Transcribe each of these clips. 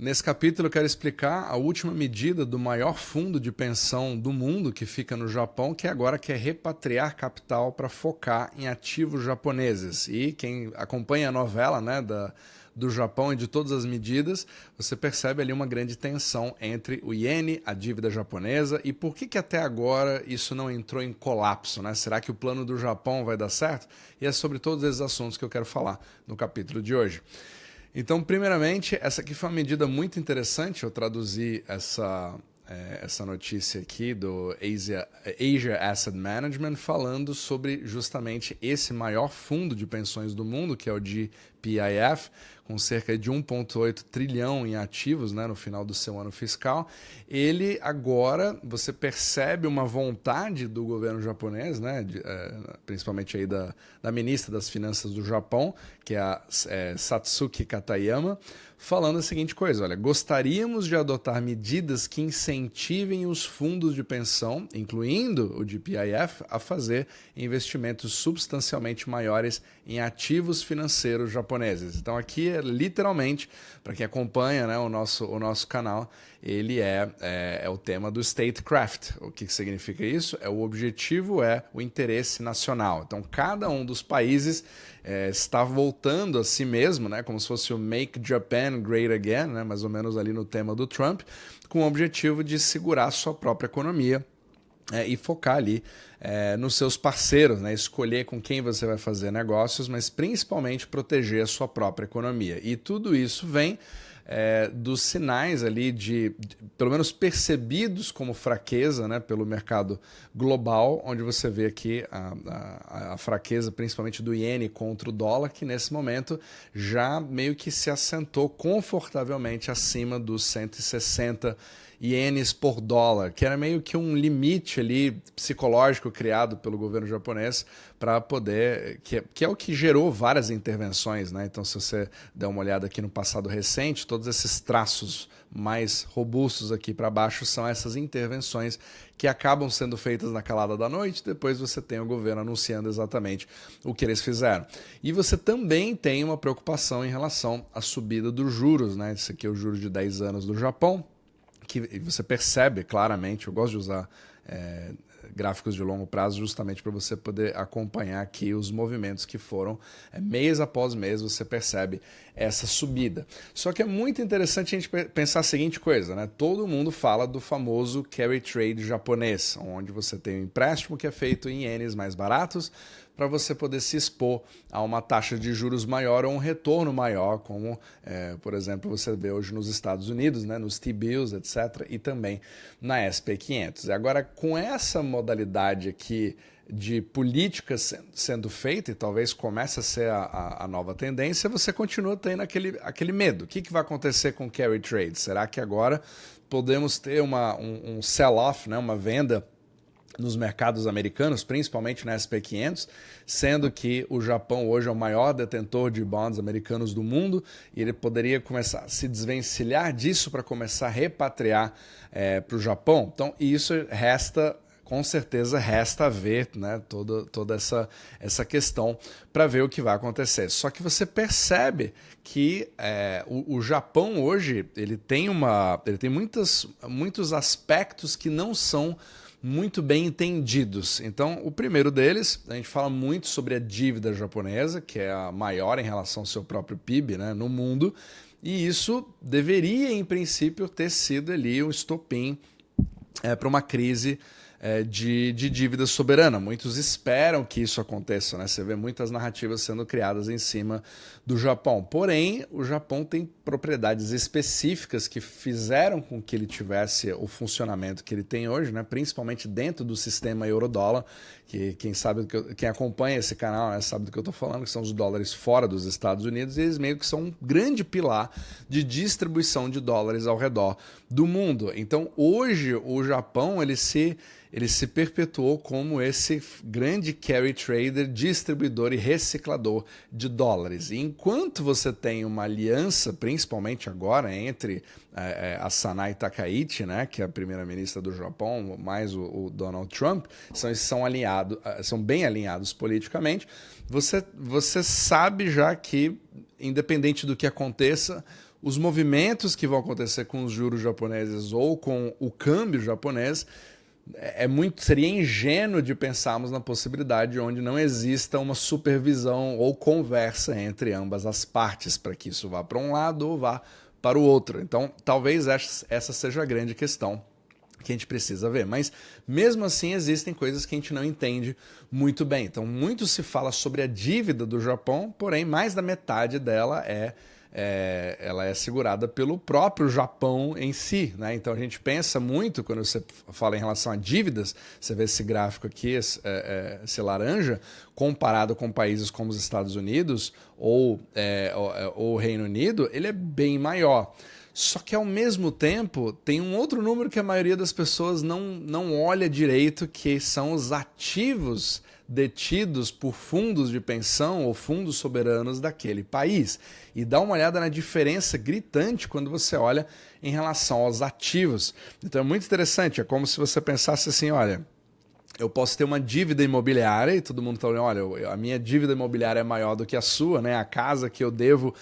Nesse capítulo eu quero explicar a última medida do maior fundo de pensão do mundo, que fica no Japão, que agora quer repatriar capital para focar em ativos japoneses. E quem acompanha a novela, né, do Japão e de todas as medidas, você percebe ali uma grande tensão entre o iene, a dívida japonesa, e por que até agora isso não entrou em colapso, né? Será que o plano do Japão vai dar certo? E é sobre todos esses assuntos que eu quero falar no capítulo de hoje. Então, primeiramente, essa aqui foi uma medida muito interessante. Eu traduzi essa notícia aqui do Asia Asset Management falando sobre justamente esse maior fundo de pensões do mundo, que é o GPIF, com cerca de 1,8 trilhão em ativos, né, no final do seu ano fiscal. Ele agora, você percebe uma vontade do governo japonês, né, principalmente aí da ministra das Finanças do Japão, que é a Satsuki Katayama, falando a seguinte coisa: olha, gostaríamos de adotar medidas que incentivem os fundos de pensão, incluindo o GPIF, a fazer investimentos substancialmente maiores em ativos financeiros japoneses. Então aqui é literalmente, para quem acompanha, né, o nosso canal, ele é o tema do statecraft. O que significa isso? O objetivo é o interesse nacional. Então cada um dos países está voltando a si mesmo, né, como se fosse o Make Japan Great Again, né, mais ou menos ali no tema do Trump, com o objetivo de segurar a sua própria economia e focar ali nos seus parceiros, né? Escolher com quem você vai fazer negócios, mas principalmente proteger a sua própria economia. E tudo isso vem dos sinais ali pelo menos percebidos como fraqueza, né, pelo mercado global, onde você vê aqui a fraqueza principalmente do iene contra o dólar, que nesse momento já meio que se assentou confortavelmente acima dos 160 ienes por dólar, que era meio que um limite ali psicológico criado pelo governo japonês para poder, que é o que gerou várias intervenções, né? Então, se você der uma olhada aqui no passado recente, todos esses traços mais robustos aqui para baixo são essas intervenções que acabam sendo feitas na calada da noite. Depois você tem o governo anunciando exatamente o que eles fizeram. E você também tem uma preocupação em relação à subida dos juros, né? Esse aqui é o juros de 10 anos do Japão, que você percebe claramente. Eu gosto de usar gráficos de longo prazo justamente para você poder acompanhar aqui os movimentos que foram mês após mês. Você percebe essa subida. Só que é muito interessante a gente pensar a seguinte coisa, né? Todo mundo fala do famoso carry trade japonês, onde você tem um empréstimo que é feito em ienes mais baratos para você poder se expor a uma taxa de juros maior ou um retorno maior, como, por exemplo, você vê hoje nos Estados Unidos, né, nos T-bills, etc., e também na SP500. Agora, com essa modalidade aqui de política sendo feita, e talvez comece a ser a nova tendência, você continua tendo aquele medo. O que vai acontecer com o carry trade? Será que agora podemos ter um sell-off, né, uma venda nos mercados americanos, principalmente na SP500, sendo que o Japão hoje é o maior detentor de bonds americanos do mundo, e ele poderia começar a se desvencilhar disso para começar a repatriar para o Japão? Então, isso com certeza resta ver, né, toda essa questão para ver o que vai acontecer. Só que você percebe que o Japão hoje ele tem muitos aspectos que não são muito bem entendidos. Então, o primeiro deles, a gente fala muito sobre a dívida japonesa, que é a maior em relação ao seu próprio PIB, né, no mundo, e isso deveria, em princípio, ter sido ali um estopim para uma crise de dívida soberana. Muitos esperam que isso aconteça, né? Você vê muitas narrativas sendo criadas em cima do Japão. Porém, o Japão tem propriedades específicas que fizeram com que ele tivesse o funcionamento que ele tem hoje, né? Principalmente dentro do sistema euro-dólar, que quem acompanha esse canal, né, sabe do que eu estou falando, que são os dólares fora dos Estados Unidos, e eles meio que são um grande pilar de distribuição de dólares ao redor do mundo. Então, hoje, o Japão ele se perpetuou como esse grande carry trader, distribuidor e reciclador de dólares. E enquanto você tem uma aliança, principalmente agora, entre a Sanai Takaichi, né, que é a primeira-ministra do Japão, mais o Donald Trump, são bem alinhados politicamente, você sabe já que, independente do que aconteça, os movimentos que vão acontecer com os juros japoneses ou com o câmbio japonês, seria ingênuo de pensarmos na possibilidade onde não exista uma supervisão ou conversa entre ambas as partes para que isso vá para um lado ou vá para o outro. Então, talvez essa seja a grande questão que a gente precisa ver. Mas, mesmo assim, existem coisas que a gente não entende muito bem. Então, muito se fala sobre a dívida do Japão, porém, mais da metade dela ela é segurada pelo próprio Japão em si, né? Então a gente pensa muito, quando você fala em relação a dívidas, você vê esse gráfico aqui, esse laranja, comparado com países como os Estados Unidos ou o Reino Unido, ele é bem maior. Só que, ao mesmo tempo, tem um outro número que a maioria das pessoas não olha direito, que são os ativos detidos por fundos de pensão ou fundos soberanos daquele país. E dá uma olhada na diferença gritante quando você olha em relação aos ativos. Então é muito interessante, é como se você pensasse assim, olha, eu posso ter uma dívida imobiliária e todo mundo está olhando, olha, a minha dívida imobiliária é maior do que a sua, né? A casa que eu devo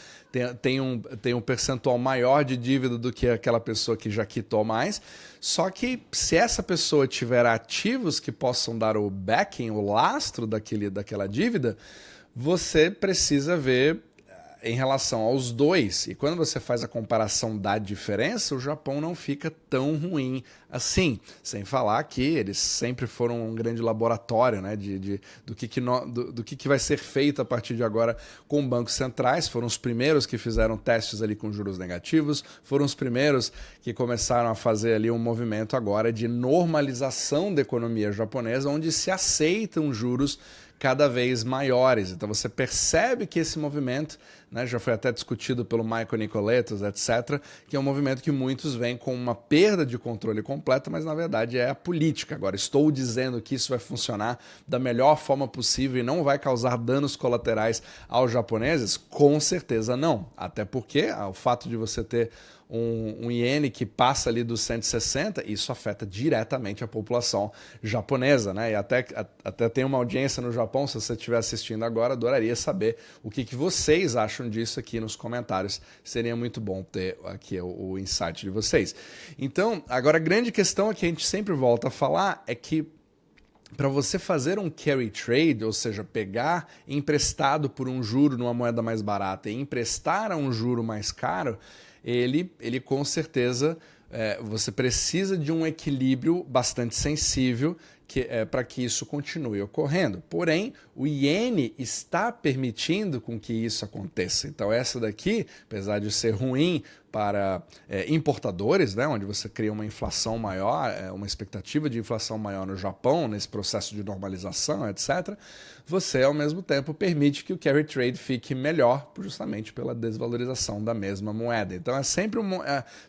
tem um percentual maior de dívida do que aquela pessoa que já quitou mais. Só que se essa pessoa tiver ativos que possam dar o backing, o lastro daquela dívida, você precisa ver em relação aos dois. E quando você faz a comparação da diferença, o Japão não fica tão ruim assim. Sem falar que eles sempre foram um grande laboratório, né, do que vai ser feito a partir de agora com bancos centrais. Foram os primeiros que fizeram testes ali com juros negativos, foram os primeiros que começaram a fazer ali um movimento agora de normalização da economia japonesa, onde se aceitam juros cada vez maiores. Então você percebe que esse movimento, né, já foi até discutido pelo Michael Nicoletos, etc., que é um movimento que muitos veem com uma perda de controle completa, mas na verdade é a política. Agora, estou dizendo que isso vai funcionar da melhor forma possível e não vai causar danos colaterais aos japoneses? Com certeza não. Até porque o fato de você ter um iene que passa ali dos 160, isso afeta diretamente a população japonesa, né? E até tem uma audiência no Japão, se você estiver assistindo agora, adoraria saber o que vocês acham disso aqui nos comentários. Seria muito bom ter aqui o insight de vocês. Então, agora a grande questão que a gente sempre volta a falar é que para você fazer um carry trade, ou seja, pegar emprestado por um juro numa moeda mais barata e emprestar a um juro mais caro, ele com certeza, você precisa de um equilíbrio bastante sensível para que isso continue ocorrendo. Porém, o iene está permitindo com que isso aconteça. Então essa daqui, apesar de ser ruim para importadores, né, onde você cria uma inflação maior, uma expectativa de inflação maior no Japão, nesse processo de normalização, etc., você, ao mesmo tempo, permite que o carry trade fique melhor, justamente pela desvalorização da mesma moeda. Então é sempre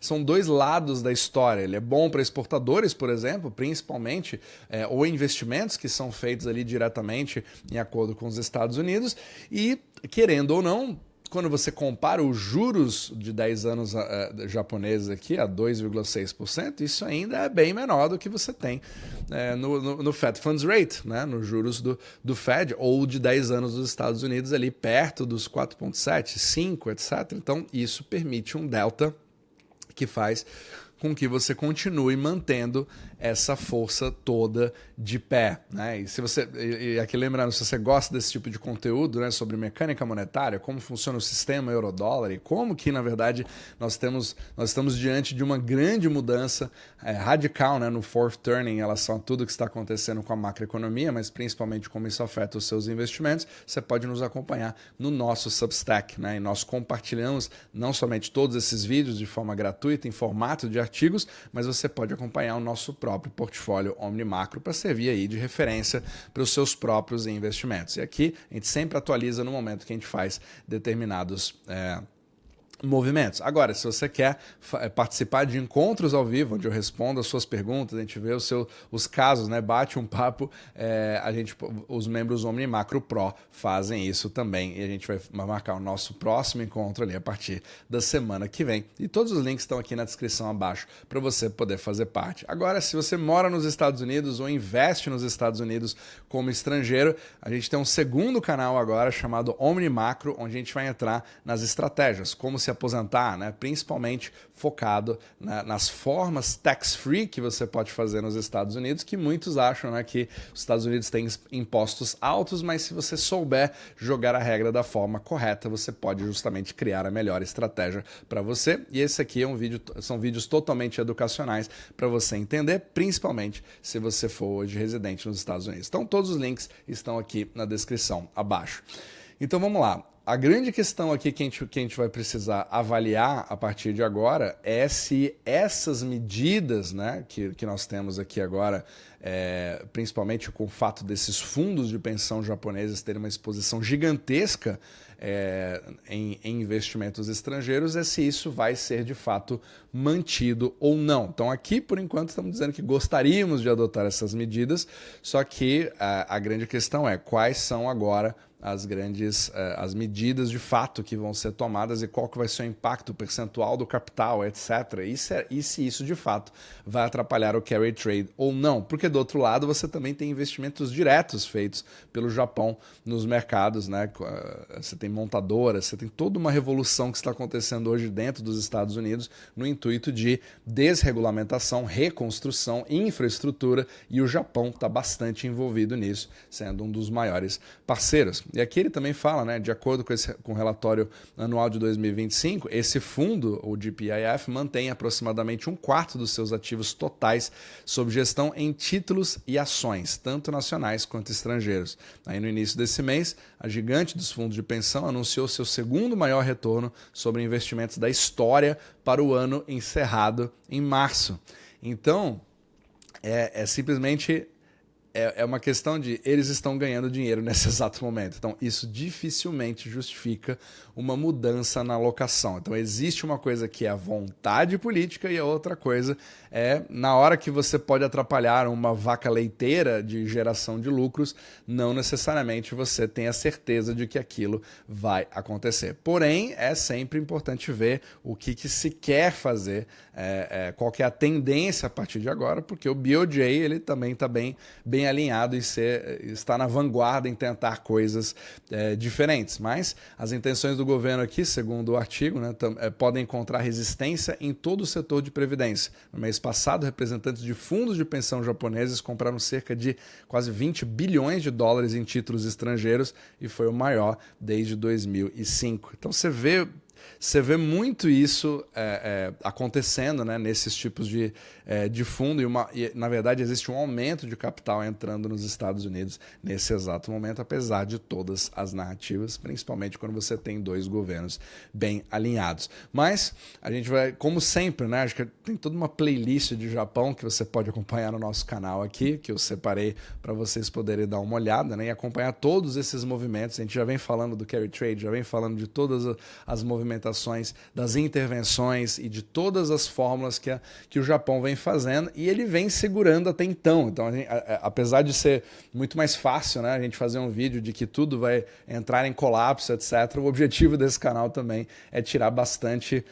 são dois lados da história. Ele é bom para exportadores, por exemplo, principalmente, ou investimentos que são feitos ali diretamente em acordo com os Estados Unidos, e, querendo ou não, quando você compara os juros de 10 anos japoneses aqui a 2,6%, isso ainda é bem menor do que você tem no Fed Funds Rate, né, nos juros do Fed, ou de 10 anos dos Estados Unidos ali perto dos 4,7%, 5%, etc. Então isso permite um delta que faz com que você continue mantendo essa força toda de pé, né? E aqui lembrando, se você gosta desse tipo de conteúdo, né, sobre mecânica monetária, como funciona o sistema euro-dólar e como que, na verdade, nós estamos diante de uma grande mudança radical, né, no fourth turning em relação a tudo que está acontecendo com a macroeconomia, mas principalmente como isso afeta os seus investimentos, você pode nos acompanhar no nosso Substack, né? E nós compartilhamos não somente todos esses vídeos de forma gratuita, em formato de artigos, mas você pode acompanhar o nosso próprio portfólio OmniMacro para servir aí de referência para os seus próprios investimentos. E aqui a gente sempre atualiza no momento que a gente faz determinados movimentos. Agora, se você quer participar de encontros ao vivo, onde eu respondo as suas perguntas, a gente vê os casos, né? Bate um papo, os membros OmniMacro Pro fazem isso também, e a gente vai marcar o nosso próximo encontro ali a partir da semana que vem. E todos os links estão aqui na descrição abaixo para você poder fazer parte. Agora, se você mora nos Estados Unidos ou investe nos Estados Unidos como estrangeiro, a gente tem um segundo canal agora chamado OmniMacro, onde a gente vai entrar nas estratégias, como se se aposentar, né? Principalmente focado nas formas tax-free que você pode fazer nos Estados Unidos, que muitos acham, né, que os Estados Unidos têm impostos altos, mas se você souber jogar a regra da forma correta, você pode justamente criar a melhor estratégia para você. E esse aqui são vídeos totalmente educacionais para você entender, principalmente se você for hoje residente nos Estados Unidos. Então todos os links estão aqui na descrição abaixo. Então vamos lá. A grande questão aqui que a gente vai precisar avaliar a partir de agora é se essas medidas, né, que nós temos aqui agora, principalmente com o fato desses fundos de pensão japoneses terem uma exposição gigantesca em investimentos estrangeiros, é se isso vai ser de fato mantido ou não. Então aqui, por enquanto, estamos dizendo que gostaríamos de adotar essas medidas, só que a grande questão é quais são agora as medidas de fato que vão ser tomadas e qual que vai ser o impacto percentual do capital, etc. E se isso de fato vai atrapalhar o carry trade ou não. Porque do outro lado você também tem investimentos diretos feitos pelo Japão nos mercados, né? Você tem montadoras, você tem toda uma revolução que está acontecendo hoje dentro dos Estados Unidos no intuito de desregulamentação, reconstrução, infraestrutura, e o Japão está bastante envolvido nisso, sendo um dos maiores parceiros. E aqui ele também fala, né, de acordo com o relatório anual de 2025, esse fundo, o GPIF, mantém aproximadamente 1/4 dos seus ativos totais sob gestão em títulos e ações, tanto nacionais quanto estrangeiros. Aí no início desse mês, a gigante dos fundos de pensão anunciou seu segundo maior retorno sobre investimentos da história para o ano encerrado em março. Então, simplesmente... É uma questão de eles estão ganhando dinheiro nesse exato momento. Então, isso dificilmente justifica uma mudança na alocação. Então, existe uma coisa que é a vontade política e a outra coisa é, na hora que você pode atrapalhar uma vaca leiteira de geração de lucros, não necessariamente você tem a certeza de que aquilo vai acontecer. Porém, é sempre importante ver o que se quer fazer, qual que é a tendência a partir de agora, porque o BOJ ele também está bem alinhado e está na vanguarda em tentar coisas diferentes. Mas as intenções do governo aqui, segundo o artigo, né, podem encontrar resistência em todo o setor de previdência. No mês passado, representantes de fundos de pensão japoneses compraram cerca de quase 20 bilhões de dólares em títulos estrangeiros e foi o maior desde 2005. Então você vê muito isso acontecendo, né, nesses tipos de fundo e, na verdade, existe um aumento de capital entrando nos Estados Unidos nesse exato momento, apesar de todas as narrativas, principalmente quando você tem dois governos bem alinhados. Mas a gente vai, como sempre, né, acho que tem toda uma playlist de Japão que você pode acompanhar no nosso canal aqui, que eu separei para vocês poderem dar uma olhada, né, e acompanhar todos esses movimentos. A gente já vem falando do carry trade, já vem falando de todas as movimentações, das intervenções e de todas as fórmulas que o Japão vem fazendo, e ele vem segurando até então. Então, apesar de ser muito mais fácil, né, a gente fazer um vídeo de que tudo vai entrar em colapso, etc., o objetivo desse canal também é tirar bastante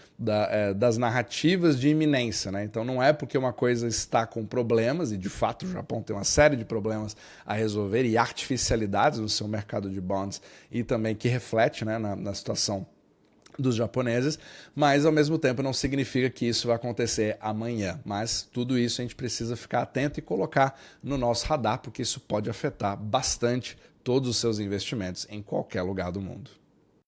das narrativas de iminência, né? Então não é porque uma coisa está com problemas, e de fato o Japão tem uma série de problemas a resolver e artificialidades no seu mercado de bonds, e também que reflete, né, na situação dos japoneses, mas ao mesmo tempo não significa que isso vai acontecer amanhã. Mas tudo isso a gente precisa ficar atento e colocar no nosso radar, porque isso pode afetar bastante todos os seus investimentos em qualquer lugar do mundo.